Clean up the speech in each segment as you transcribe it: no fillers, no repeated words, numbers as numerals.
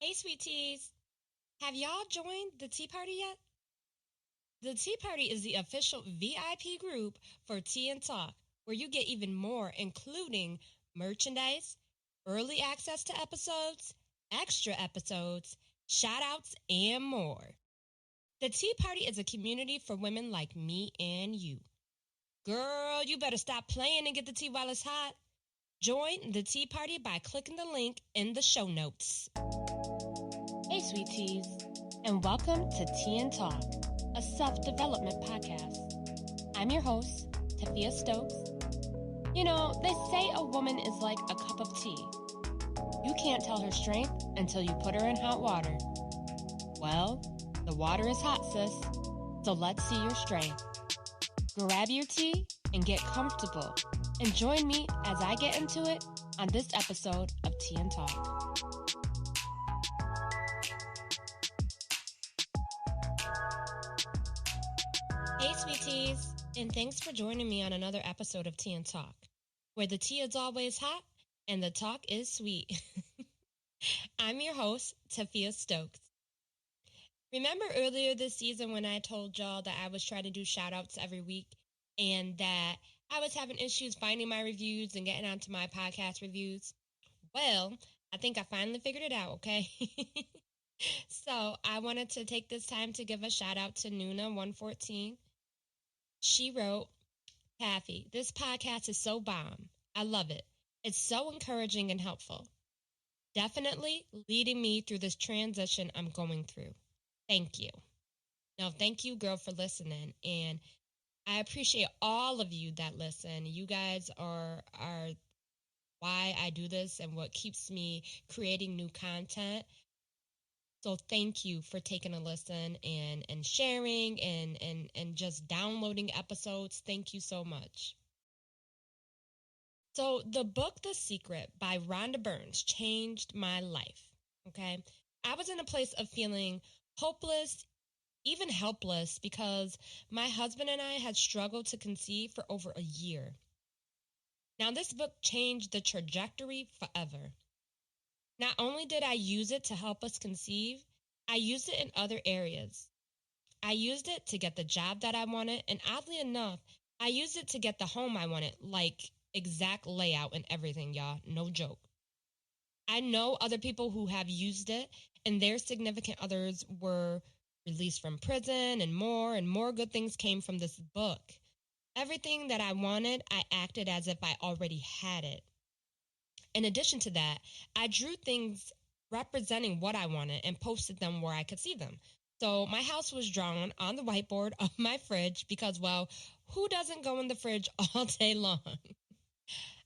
Hey, sweeties. Have y'all joined the Tea Party yet? The Tea Party is the official VIP group for Tea and Talk, where you get even more, including merchandise, early access to episodes, extra episodes, shout outs, and more. The Tea Party is a community for women like me and you. Girl, you better stop playing and get the tea while it's hot. Join the Tea Party by clicking the link in the show notes. Hey, sweet teas, and welcome to Tea and Talk, a self-development podcast. I'm your host, Tafia Stokes. You know, they say a woman is like a cup of tea. You can't tell her strength until you put her in hot water. Well, the water is hot, sis, so let's see your strength. Grab your tea and get comfortable, and join me as I get into it on this episode of Tea and Talk. Hey, sweeties, and thanks for joining me on another episode of Tea and Talk, where the tea is always hot and the talk is sweet. I'm your host, Tafia Stokes. Remember earlier this season when I told y'all that I was trying to do shout-outs every week and that I was having issues finding my reviews and getting onto my podcast reviews? Well, I think I finally figured it out, okay? So I wanted to take this time to give a shout-out to Nuna114. She wrote, Kathy, this podcast is so bomb. I love it. It's so encouraging and helpful. Definitely leading me through this transition I'm going through. Thank you. No, thank you, girl, for listening. And I appreciate all of you that listen. You guys are why I do this and what keeps me creating new content. So thank you for taking a listen and sharing and just downloading episodes. Thank you so much. So the book The Secret by Rhonda Burns changed my life, okay? I was in a place of feeling hopeless, even helpless, because my husband and I had struggled to conceive for over a year. Now, this book changed the trajectory forever. Not only did I use it to help us conceive, I used it in other areas. I used it to get the job that I wanted, and oddly enough, I used it to get the home I wanted, like exact layout and everything, y'all. No joke. I know other people who have used it, and their significant others were released from prison, and more good things came from this book. Everything that I wanted, I acted as if I already had it. In addition to that, I drew things representing what I wanted and posted them where I could see them. So my house was drawn on the whiteboard of my fridge because, well, who doesn't go in the fridge all day long?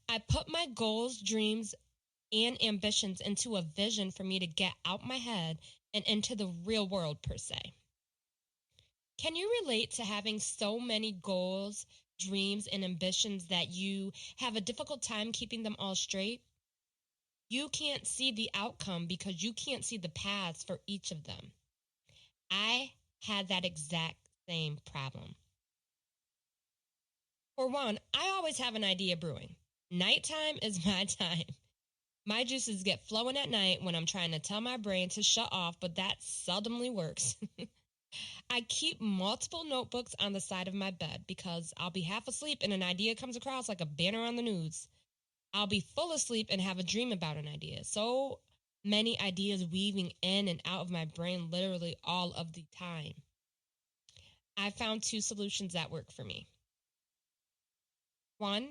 I put my goals, dreams, and ambitions into a vision for me to get out my head and into the real world, per se. Can you relate to having so many goals, dreams, and ambitions that you have a difficult time keeping them all straight? You can't see the outcome because you can't see the paths for each of them. I had that exact same problem. For one, I always have an idea brewing. Nighttime is my time. My juices get flowing at night when I'm trying to tell my brain to shut off, but that seldomly works. I keep multiple notebooks on the side of my bed because I'll be half asleep and an idea comes across like a banner on the news. I'll be full asleep and have a dream about an idea. So many ideas weaving in and out of my brain literally all of the time. I found two solutions that work for me. One,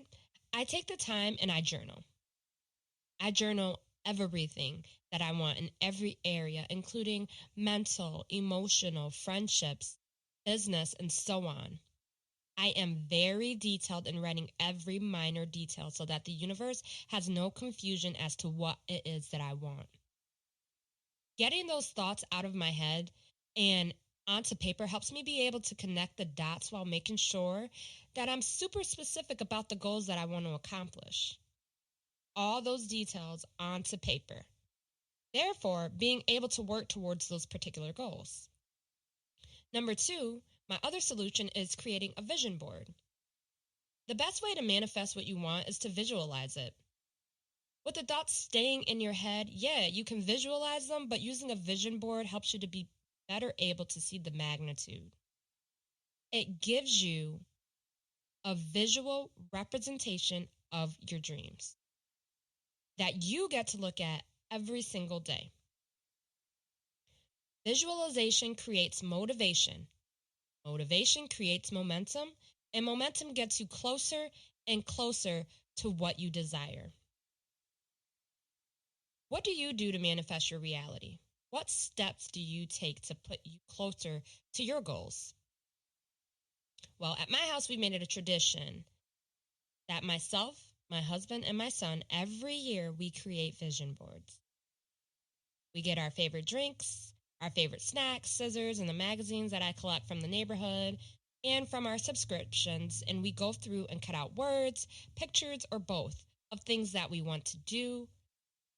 I take the time and I journal. I journal everything that I want in every area, including mental, emotional, friendships, business, and so on. I am very detailed in writing every minor detail so that the universe has no confusion as to what it is that I want. Getting those thoughts out of my head and onto paper helps me be able to connect the dots while making sure that I'm super specific about the goals that I want to accomplish. All those details onto paper. Therefore, being able to work towards those particular goals. Number two, my other solution is creating a vision board. The best way to manifest what you want is to visualize it. With the thoughts staying in your head, yeah, you can visualize them, but using a vision board helps you to be better able to see the magnitude. It gives you a visual representation of your dreams that you get to look at every single day. Visualization creates motivation. Motivation creates momentum, and momentum gets you closer and closer to what you desire. What do you do to manifest your reality? What steps do you take to put you closer to your goals? Well, at my house, we made it a tradition that myself, my husband, and my son, every year we create vision boards. We get our favorite drinks, our favorite snacks, scissors, and the magazines that I collect from the neighborhood and from our subscriptions, and we go through and cut out words, pictures, or both of things that we want to do,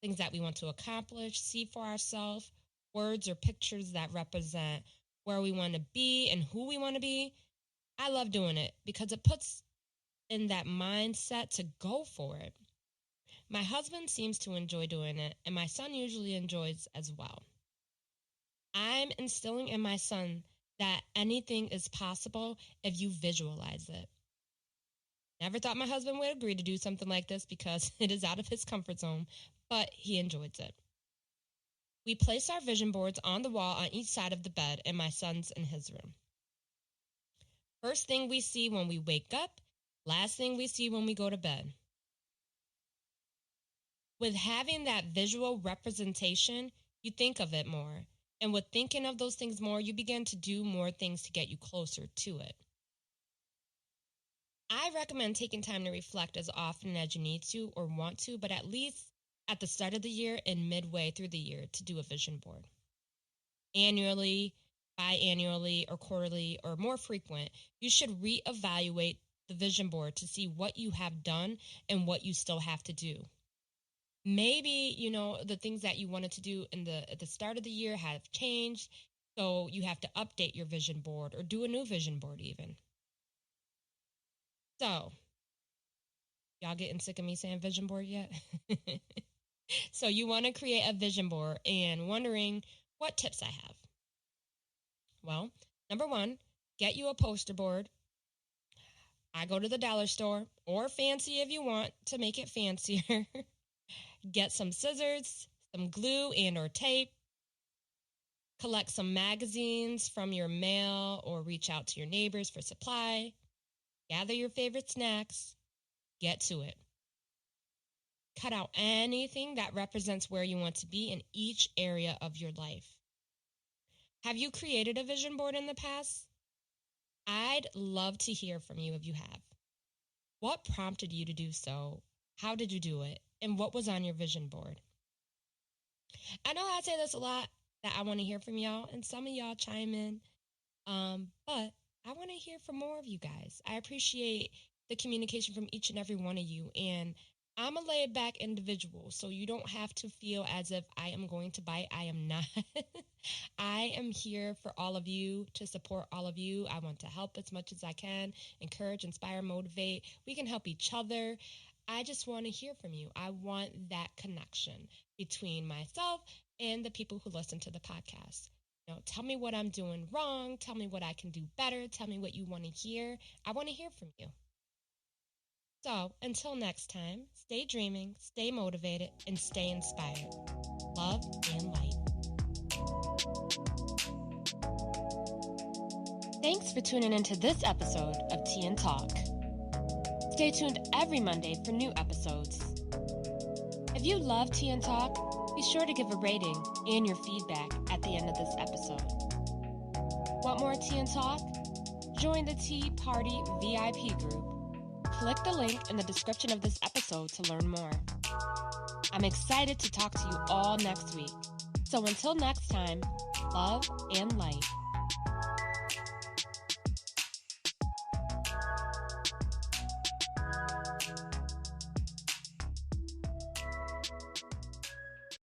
things that we want to accomplish, see for ourselves, words or pictures that represent where we want to be and who we want to be. I love doing it because it puts in that mindset to go for it. My husband seems to enjoy doing it, and my son usually enjoys as well. I'm instilling in my son that anything is possible if you visualize it. Never thought my husband would agree to do something like this because it is out of his comfort zone, but he enjoys it. We place our vision boards on the wall on each side of the bed in my son's and his room. First thing we see when we wake up, last thing we see when we go to bed. With having that visual representation, you think of it more. And with thinking of those things more, you begin to do more things to get you closer to it. I recommend taking time to reflect as often as you need to or want to, but at least at the start of the year and midway through the year to do a vision board. Annually, biannually, or quarterly, or more frequent, you should reevaluate the vision board to see what you have done and what you still have to do. Maybe, the things that you wanted to do at the start of the year have changed, so you have to update your vision board or do a new vision board even. So, y'all getting sick of me saying vision board yet? So you want to create a vision board and wondering what tips I have. Well, number one, get you a poster board. I go to the dollar store, or fancy if you want to make it fancier. Get some scissors, some glue and or tape. Collect some magazines from your mail or reach out to your neighbors for supply. Gather your favorite snacks. Get to it. Cut out anything that represents where you want to be in each area of your life. Have you created a vision board in the past? I'd love to hear from you if you have. What prompted you to do so? How did you do it? And what was on your vision board? I know I say this a lot, that I want to hear from y'all, and some of y'all chime in, but I want to hear from more of you guys. I appreciate the communication from each and every one of you, and I'm a laid-back individual, so you don't have to feel as if I am going to bite. I am not. I am here for all of you, to support all of you. I want to help as much as I can, encourage, inspire, motivate. We can help each other. I just want to hear from you. I want that connection between myself and the people who listen to the podcast. Tell me what I'm doing wrong. Tell me what I can do better. Tell me what you want to hear. I want to hear from you. So, until next time, stay dreaming, stay motivated, and stay inspired. Love and light. Thanks for tuning into this episode of Tea and Talk. Stay tuned every Monday for new episodes. If you love Tea and Talk, be sure to give a rating and your feedback at the end of this episode. Want more Tea and Talk? Join the Tea Party VIP group. Click the link in the description of this episode to learn more. I'm excited to talk to you all next week. So until next time, love and light.